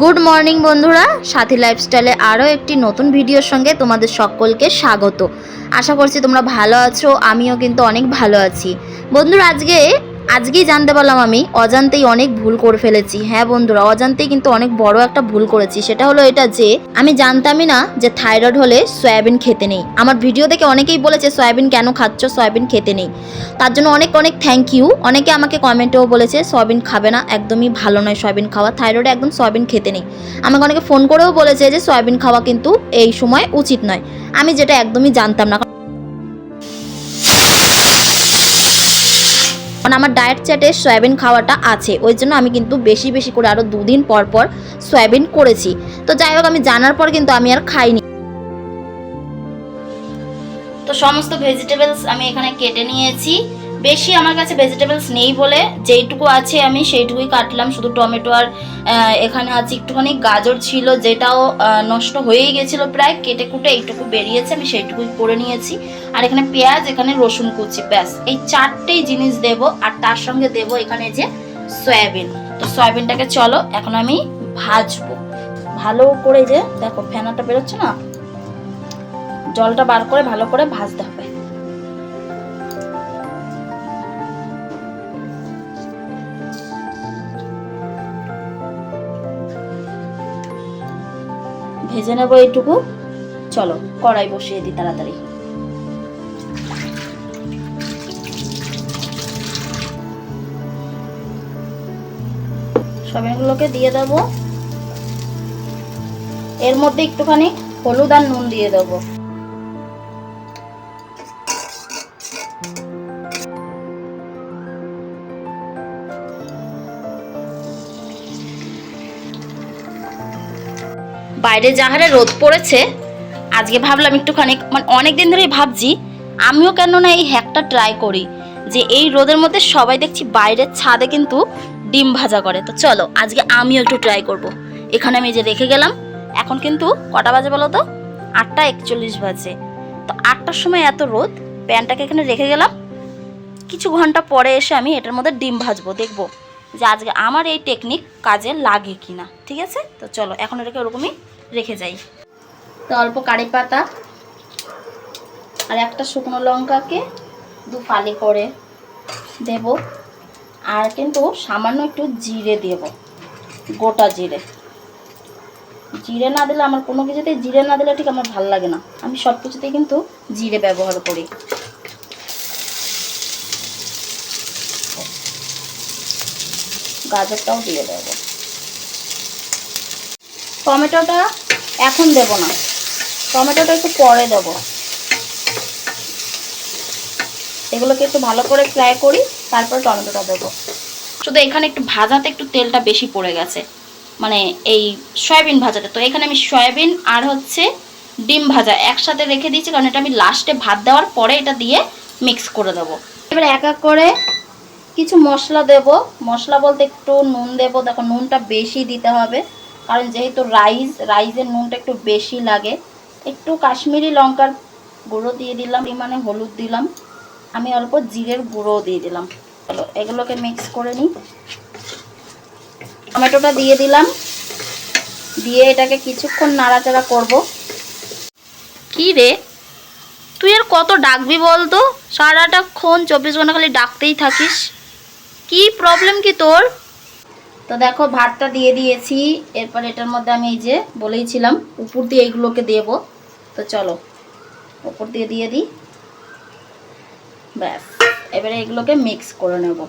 Good morning বন্ধুরা, সাথী লাইফস্টাইলে আরও একটি নতুন ভিডিওর সঙ্গে তোমাদের সকলকে স্বাগত। আশা করছি তোমরা ভালো আছো, আমিও কিন্তু অনেক ভালো আছি। বন্ধুরা আজকেই জানতে পারলাম আমি অজান্তেই অনেক ভুল করে ফেলেছি। হ্যাঁ বন্ধুরা, অজান্তেই কিন্তু অনেক বড় একটা ভুল করেছি। সেটা হলো এটা যে আমি জানতামই না যে থাইরয়েড হলে সয়াবিন খেতে নেই। আমার ভিডিও দেখে অনেকেই বলেছে সয়াবিন কেন খাচ্ছ, সয়াবিন খেতে নেই। তার জন্য অনেক অনেক থ্যাংক ইউ। অনেকে আমাকে কমেন্টেও বলেছে সয়াবিন খাবে না, একদমই ভালো নয় সয়াবিন খাওয়া, থাইরয়েডে একদম সয়াবিন খেতে নেই। আমাকে অনেকে ফোন করেও বলেছে যে সয়াবিন খাওয়া কিন্তু এই সময় উচিত নয়। আমি যেটা একদমই জানতাম না, কারণ আমার ডায়েট চার্টে সয়াবিন খাওয়াটা আছে, ওই জন্য আমি কিন্তু বেশি বেশি করে আরও 2 দিন পর পর সয়াবিন করেছি। তো যাই হোক, আমি জানার পর কিন্তু আমি আর খাইনি। তো সমস্ত ভেজিটেবলস আমি এখানে কেটে নিয়েছি। বেশি আমার কাছে ভেজিটেবলস নেই বলে যেইটুকু আছে আমি সেইটুকুই কাটলাম। শুধু টমেটো আর এখানে আছে একটুখানি গাজর ছিল, যেটাও নষ্ট হয়েই গেছিলো প্রায়, কেটে কুটে এইটুকু বেরিয়েছে, আমি সেইটুকুই করে নিয়েছি। আর এখানে পেঁয়াজ, এখানে রসুন কুচি, ব্যাস এই 4টেই জিনিস দেব। আর তার সঙ্গে দেব এখানে যে সয়াবিন। তো সয়াবিনটাকে চলো এখন আমি ভাজবো ভালো করে। যে দেখো ফেনাটা বেরোচ্ছে না, জলটা বার করে ভালো করে ভাজতে হবে। ভেজে নেবো এইটুকু। চলো কড়াই বসিয়ে দিই তাড়াতাড়ি। সয়াবিনগুলোকে দিয়ে দেবো। এর মধ্যে একটুখানি হলুদ আর নুন দিয়ে দেবো। বাইরে যা হারে রোদ পড়েছে, আজকে ভাবলাম একটুখানি, মানে অনেকদিন ধরেই ভাবছি আমিও কেন না এই হ্যাকটা ট্রাই করি, যে এই রোদের মধ্যে সবাই দেখছি বাইরের ছাদে কিন্তু ডিম ভাজা করে। তো চলো আজকে আমিও একটু ট্রাই করব। এখানে আমি যে রেখে গেলাম, এখন কিন্তু কটা বাজে বলো তো? 8:41 বাজে। তো 8টার সময় এত রোদ, প্যানটাকে এখানে রেখে গেলাম। কিছু ঘন্টা পরে এসে আমি এটার মধ্যে ডিম ভাজবো, দেখবো যে আজকে আমার এই টেকনিক কাজে লাগে কিনা। ঠিক আছে, তো চলো এখন এটাকে ওরকমই রেখে যাই। তো অল্প কারি পাতা আর একটা শুকনো লঙ্কাকে 2 ফালি করে দেব। আর কিন্তু সামান্য একটু জিরে দেব, গোটা জিরে। জিরে না দিলে আমার কোনো কিছুতেই, জিরে না দিলে ঠিক আমার ভাল লাগে না। আমি সব কিছুতেই কিন্তু জিরে ব্যবহার করি। গাজরটাও দিয়ে দেব। টমেটোটা এখন দেব না, টমেটোটা একটু পরে দেব। এগুলোকে একটু ভালো করে ফ্রাই করি, তারপর টমেটোটা দেবো। শুধু এখানে একটু ভাজাতে একটু তেলটা বেশি পড়ে গেছে, মানে এই সয়াবিন ভাজাতে। তো এখানে আমি সয়াবিন আর হচ্ছে ডিম ভাজা একসাথে রেখে দিয়েছি, কারণ এটা আমি লাস্টে ভাত দেওয়ার পরে এটা দিয়ে মিক্স করে দেবো। এবার এক এক করে কিছু মশলা দেব। মশলা বলতে একটু নুন দেব। দেখো নুনটা বেশি দিতে হবে, কারণ যেহেতু রাইসের নুনটা একটু বেশি লাগে। একটু কাশ্মীরি লঙ্কার গুঁড়ো দিয়ে দিলাম, মানে হলুদ দিলাম। আমি অল্প জিরের গুঁড়োও দিয়ে দিলাম। চলো এগুলোকে মিক্স করে নিই। টমেটোটা দিয়ে দিলাম, দিয়ে এটাকে কিছুক্ষণ নাড়াচাড়া করব। কি রে, তুই আর কত ডাকবি বলতো? সারাটাক্ষণ 24 ঘন্টা খালি ডাকতেই থাকিস, কি প্রবলেম কি তোর? তো দেখো ভাতটা দিয়ে দিয়েছি। এরপর এটার মধ্যে আমি এই যে বলেইছিলাম উপর দিয়ে এইগুলোকে দেব। তো চলো উপর দিয়ে দিয়ে দিই, ব্যাস। এবারে এগুলোকে মিক্স করে নেব।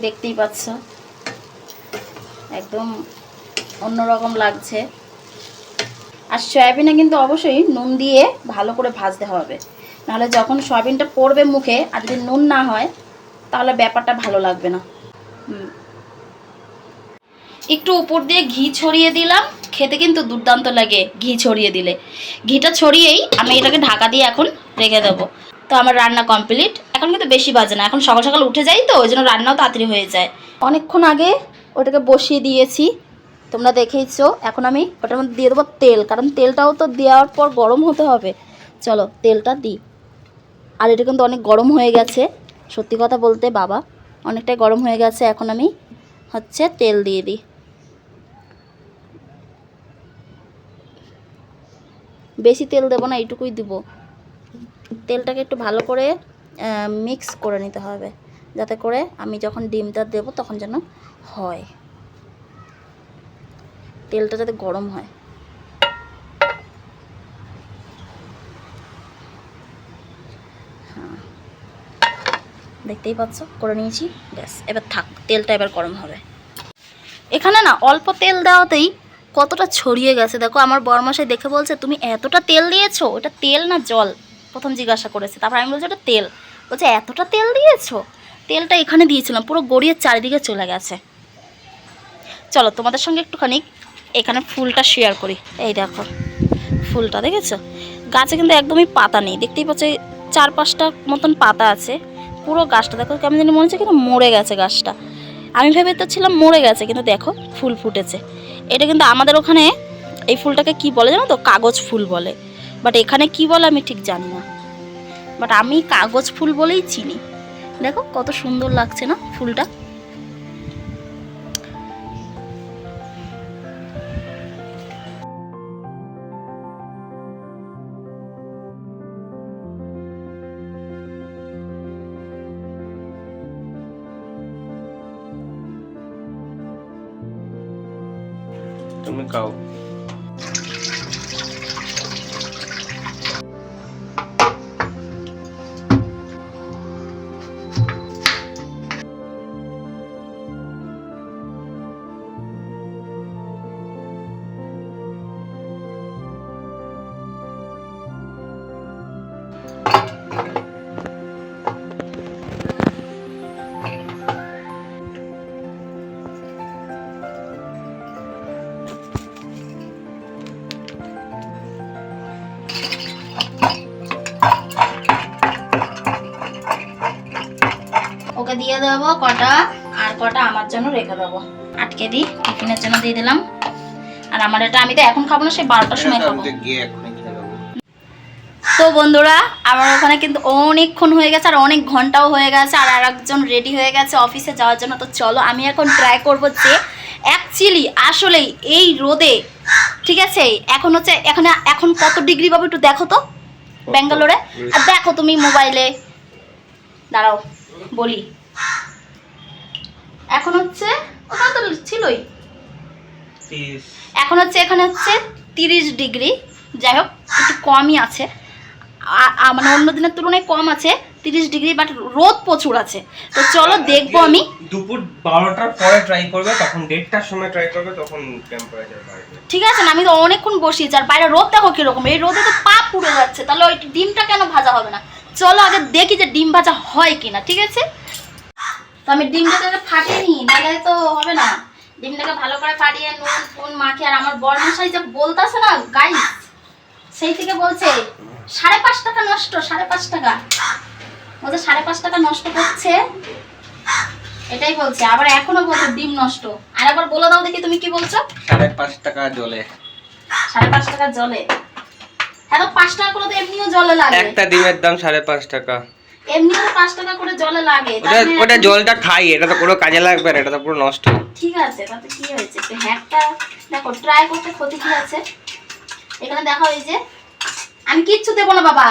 দেখতেই পাচ্ছ একদম অন্যরকম লাগছে। আর সয়াবিনে কিন্তু অবশ্যই নুন দিয়ে ভালো করে ভাজতে হবে, নাহলে যখন সয়াবিনটা পড়বে মুখে আর যদি নুন না হয় তাহলে ব্যাপারটা ভালো লাগবে না। একটু উপর দিয়ে ঘি ছড়িয়ে দিলাম, খেতে কিন্তু দুর্দান্ত লাগে ঘি ছড়িয়ে দিলে। ঘিটা ছড়িয়েই আমি এটাকে ঢাকা দিয়ে এখন রেখে দেবো। তো আমার রান্না কমপ্লিট। এখন কিন্তু বেশি বাজে না, এখন সকাল সকাল উঠে যাই, তো ওই জন্য রান্নাও তাড়াতাড়ি হয়ে যায়। অনেকক্ষণ আগে ওটাকে বসিয়ে দিয়েছি, তোমরা দেখেইছো। এখন আমি ওটার মধ্যে দিয়ে দেবো তেল, কারণ তেলটাও তো দেওয়ার পর গরম হতে হবে। চলো তেলটা দিই। আর এটা কিন্তু অনেক গরম হয়ে গেছে, সত্যি কথা বলতে বাবা অনেকটাই গরম হয়ে গেছে। এখন আমি হচ্ছে তেল দিয়ে দিই। বেশি তেল দেবো না, এইটুকুই দিব। তেলটাকে একটু ভালো করে মিক্স করে নিতে হবে, যাতে করে আমি যখন ডিমটা দেবো তখন যেন হয়, তেলটা যাতে গরম হয়। হ্যাঁ, দেখতেই পাচ্ছ করে নিয়েছি, ব্যাস এবার থাক, তেলটা এবার গরম হবে। এখানে না অল্প তেল দেওয়াতেই কতটা ছড়িয়ে গেছে দেখো। আমার বরমশাই দেখে বলছে তুমি এতটা তেল দিয়েছো, ওটা তেল না জল, প্রথম জিজ্ঞাসা করেছে। তারপর আমি বলছি ওটা তেল, বলছে এতটা তেল দিয়েছো? তেলটা এখানে দিয়েছিলাম, পুরো গড়িয়ে চারিদিকে চলে গেছে। চলো তোমাদের সঙ্গে একটুখানি এখানে ফুলটা শেয়ার করি। এই দেখো ফুলটা দেখেছো, গাছে কিন্তু একদমই পাতা নেই, দেখতেই পাচ্ছ 4-5টা মতন পাতা আছে। পুরো গাছটা দেখো কেমন জানি মনে হচ্ছে কিন্তু মরে গেছে গাছটা। আমি ভেবে তো ছিলাম মরে গেছে, কিন্তু দেখো ফুল ফুটেছে। এটা কিন্তু আমাদের ওখানে এই ফুলটাকে কি বলে জানো তো, কাগজ ফুল বলে, বাট এখানে কি বলে আমি ঠিক জানি না, বাট আমি কাগজ ফুল বলেই চিনি। দেখো কত সুন্দর লাগছে না ফুলটা। তুমি খাও। ওকে দিয়ে দেবো কটা, আর কটা আমার জন্য রেখে দেবো, আটকে দিই, টিফিনের জন্য দিয়ে দিলাম। আর আমার এটা আমি তো এখন খাবো না, সেই 12টার সময় খাবো। তো বন্ধুরা আমার ওখানে কিন্তু অনেকক্ষণ হয়ে গেছে, আর অনেক ঘন্টাও হয়ে গেছে, আর আরেকজন রেডি হয়ে গেছে অফিসে যাওয়ার জন্য। তো চলো আমি এখন ট্রাই করবো যে অ্যাকচুয়ালি আসলেই এই রোদে, ঠিক আছে, এখন হচ্ছে এখন কত ডিগ্রি পাবো একটু দেখো তো ব্যাঙ্গালোরে। আর দেখো তুমি মোবাইলে, দাঁড়াও বলি, এখন হচ্ছে ওটা তো ছিলই, এখন হচ্ছে এখানে হচ্ছে 30 ডিগ্রি, যাই হোক একটু কমই আছে, মানে অন্য দিনের তুলনায় কম আছে 30 ডিগ্রি, বাট রোদ প্রচুর আছে। তো চলো দেখবো, আমি দুপুর 12টার পরে ট্রাই করবে, তখন 1:30টার সময় ট্রাই করবে, তখন টেম্পারেচার বাড়বে। ঠিক আছে না, আমি তো অনেকক্ষণ বসিয়েছি, আর বাইরে রোদ দেখো কিরকম, এই রোদে তো পা পুড়ে যাচ্ছে, তাহলে ওই ডিমটা কেন ভাজা হবে না? চলো আগে দেখি যে ডিম ভাজা হয় কিনা, ঠিক আছে? তো আমি ডিমটাকে ফাটিয়ে নিই, নাহলে তো হবে না। ডিমটাকে ভালো করে ফাটিয়ে নুন ফুন মাখি, আর আমার বরমশাই যে বলতেছে না গাইস, সেই থেকে বলছে 5.5 টাকা নষ্ট, 5.5 টাকা বলছে, 5.5 টাকা নষ্ট করছে, এটাই বলছে। আবার এখনো বলছে ডিম নষ্ট। আর একবার বলে দাও দেখি তুমি কি বলছো। 5.5 টাকা জলে, 5.5 টাকা জলে? হ্যাঁ, তো 5 টাকা করে তো এমনিও জলে লাগে, একটা ডিমের দাম 5.5 টাকা, এমনিও তো 5 টাকা করে জলে লাগে। ওটা জলটা খাই, এটা তো কোনো কাজে লাগবে না, এটা তো পুরো নষ্ট। ঠিক আছে, তাতে কি হয়েছে, একটু হ্যাকটা দেখো, ট্রাই করতে ক্ষতি কি আছে। এখানে দেখো এই যে আমি কিচ্ছু দেবো না বাবা,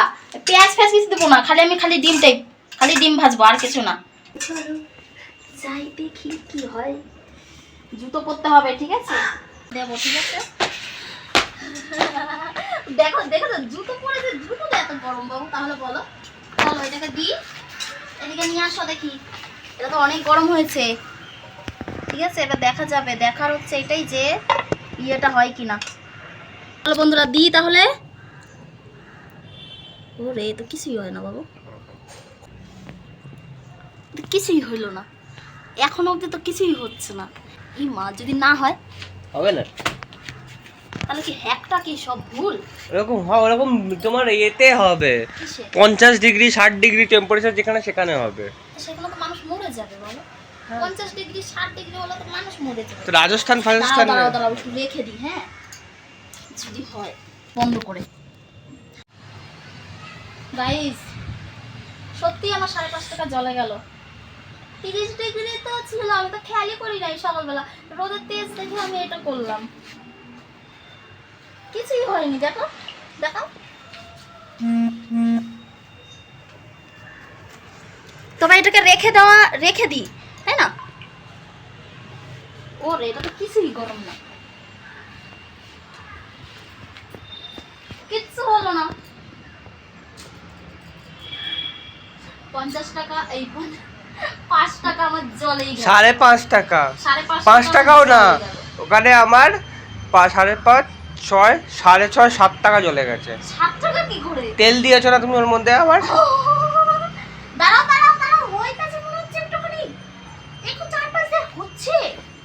পেঁয়াজ ফেঁয়াজ কিছু দেবো না, খালি আমি ডিমটাই, খালি ডিম ভাজবো, আর কিছু না। যাই দেখি কি হয়, জুতো পরতে হবে, ঠিক আছে দেবো, ঠিক আছে। দেখো দেখো জুতো পরেছে, জুতো এত গরম বাবু, তাহলে বলো, চলো এটাকে দিই, এদিকে নিয়ে আসো দেখি, এটা তো অনেক গরম হয়েছে, ঠিক আছে, এবার দেখা যাবে, দেখার হচ্ছে এটাই যে ইয়েটা হয় কিনা। চলো বন্ধুরা দিই তাহলে। ওরে তো কিছুই হয় না বাবু, কিছুই হইলো না এখনো অবধি, তো কিছুই হচ্ছে না। এই মা, যদি না হয় হবে না, তাহলে কি হ্যাকটা কি সব ভুল? এরকম হয়, ওরকম তোমার এতে হবে 50 ডিগ্রি 60 ডিগ্রি টেম্পারেচার, যেখানে সেখানে হবে, সেখানে তো মানুষ মরে যাবে বলো। 50 ডিগ্রি 60 ডিগ্রি হলে তো মানুষ মরে যাবে। তো রাজস্থান ফাজস্থান দাঁড়াও একটু রেখে দিই, হ্যাঁ যদি হয় বন্ধ করে। গাইস সত্যি আমার 5.5 টাকা জলে গেল। 30 ডিগ্রি তো ছিল, আমি তো খেয়ালই করি নাই সকালবেলা, রোদের তেজ দেখে আমি এটা করলাম, কিছুই হয়নি। দেখো দেখো তবে এটাকে রেখে দিই, তাই না? ওরে এটা তো কিছুই গরম না, কিচ্ছু হলো না। 50 টাকা, এই 5 টাকা আমার জলেই গেল। 5.5 টাকা, 5.5 5 টাকাও না, ওখানে আমার 5.5, 6, 6.5, 7 টাকা চলে গেছে। 7 টাকা কি করে? তেল দিয়েছো না তুমি ওর মধ্যে আবার? দাঁড়াও দাঁড়াও দাঁড়াও, ওই কাছে মনে হচ্ছে একটুখানি, একটু 4-5 দিন হচ্ছে।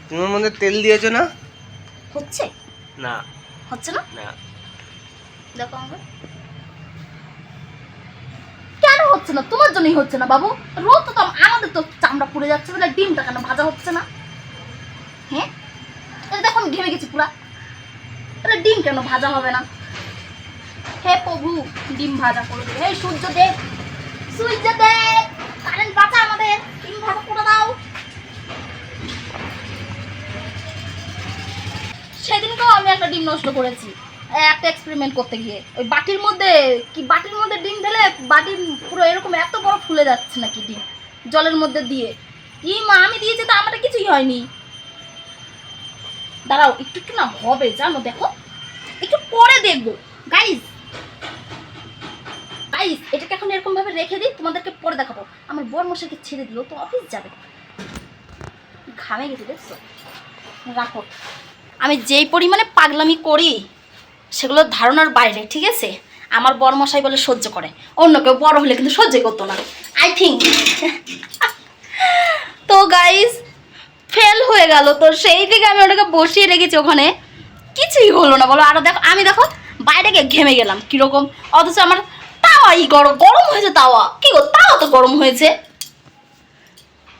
তুমি ওর মধ্যে তেল দিয়েছো না? হচ্ছে না হচ্ছে না, না। দেখো আমরা কেন হচ্ছে না? তোমার জন্যই হচ্ছে না বাবু, রোদ তো আমাদের তো চামড়া পুড়ে যাচ্ছে, বলে ডিমটা কেন ভাজা হচ্ছে না? হ্যাঁ দেখো আমি ঘেমে গেছি পুরা, তাহলে ডিম কেন ভাজা হবে না? হে প্রভু ডিম ভাজা করে দেবে, হে সূর্য দেব, সূর্য দেব কারেন্ট বাঁচা আমাদের, ডিম ভাজা করে দাও। সেদিনকেও আমি একটা ডিম নষ্ট করেছি, একটা এক্সপেরিমেন্ট করতে গিয়ে। ওই বাটির মধ্যে ডিম ঢেলে বাটির পুরো এরকম এত বড় ফুলে যাচ্ছে নাকি ডিম জলের মধ্যে দিয়ে। মা আমি দিয়েছি তো আমারটা কিছুই হয়নি। দাঁড়াও একটু একটু না হবে জানো, দেখো একটু পরে দেখবো। গাইস এটাকে এখন এরকম ভাবে রেখে দিই, তোমাদেরকে পরে দেখাবো। আমার বর মশাইকে ছেড়ে দিল, তো অফিস যাবে, ঘামে গেছে দেখছো। রাখো, আমি যেই পরিমাণে পাগলামি করি সেগুলো ধারণার বাইরে, ঠিক আছে? আমার বর মশাই বলে সহ্য করে, অন্য কেউ বড় হলে কিন্তু সহ্য করতো না, আই থিঙ্ক। তো গাইস ফেল হয়ে গেল, তো সেই থেকে আমি ওটাকে বসিয়ে রেখেছি ওখানে, কিছুই হলো না বলো। আরো দেখো আমি দেখো বাইরে গিয়ে ঘেমে গেলাম কিরকম, অথচ আমার তাওয়াই গরম হয়েছে। তাওয়া কি গো, তাও তো গরম হয়েছে,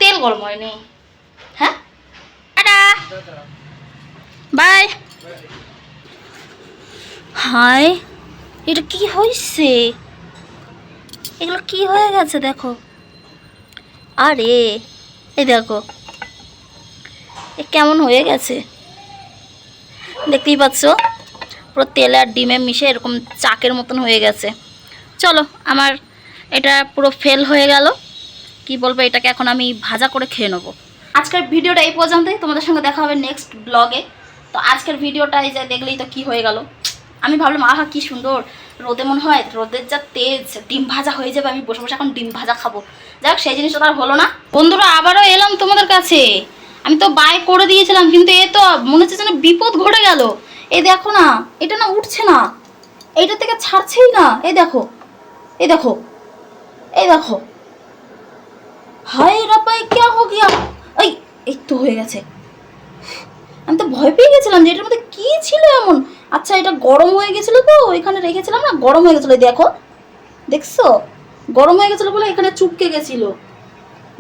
তেল গরম হয়নি। হ্যাঁ টাটা বাই। হাই এটা কি হয়েছে, এগুলো কি হয়ে গেছে দেখো। আরে এই দেখো এ কেমন হয়ে গেছে, দেখতেই পাচ্ছ পুরো তেল আর ডিমে মিশে এরকম চাকের মতন হয়ে গেছে। চলো আমার এটা পুরো ফেল হয়ে গেল, কি বলবো, এটাকে এখন আমি ভাজা করে খেয়ে নেবো। আজকের ভিডিওটা এই পর্যন্তই, তোমাদের সঙ্গে দেখা হবে নেক্সট ব্লগে। তো আজকের ভিডিওটা এই যে দেখলেই তো কি হয়ে গেল। আমি ভাবলাম আহা কি সুন্দর রোদে, মনে হয় রোদের যা তেজ ডিম ভাজা হয়ে যাবে, আমি বসে বসে এখন ডিম ভাজা খাবো। যাই হোক সেই জিনিসটা তার হলো না। বন্ধুরা আবারও এলাম তোমাদের কাছে, আমি তো বাই করে দিয়েছিলাম, কিন্তু এ তো মনে হচ্ছে যেন বিপদ ঘটে গেল। এই দেখো না, এটা না উঠছে না, এইটা থেকে ছাড়ছেই না। এই দেখো এই দেখো এই দেখো, হায় রাব্বাই क्या हो गया। এই তো হয়ে গেছে, আমি তো ভয় পেয়ে গেছিলাম যে এটার মধ্যে কি ছিল এমন। আচ্ছা এটা গরম হয়ে গেছিলো, তো এখানে রেখেছিলাম না, গরম হয়ে গেছিলো। দেখো দেখছো গরম হয়ে গেছিলো বলে এখানে চুপকে গেছিলো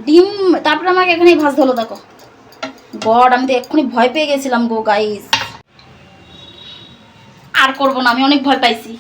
ডিম, তারপরে আমাকে এখানেই ভাজতে হলো। দেখো গড, আমি তো এক্ষুনি ভয় পেয়ে গেছিলাম গো গাইস। আর করবো না, আমি অনেক ভয় পাইছি।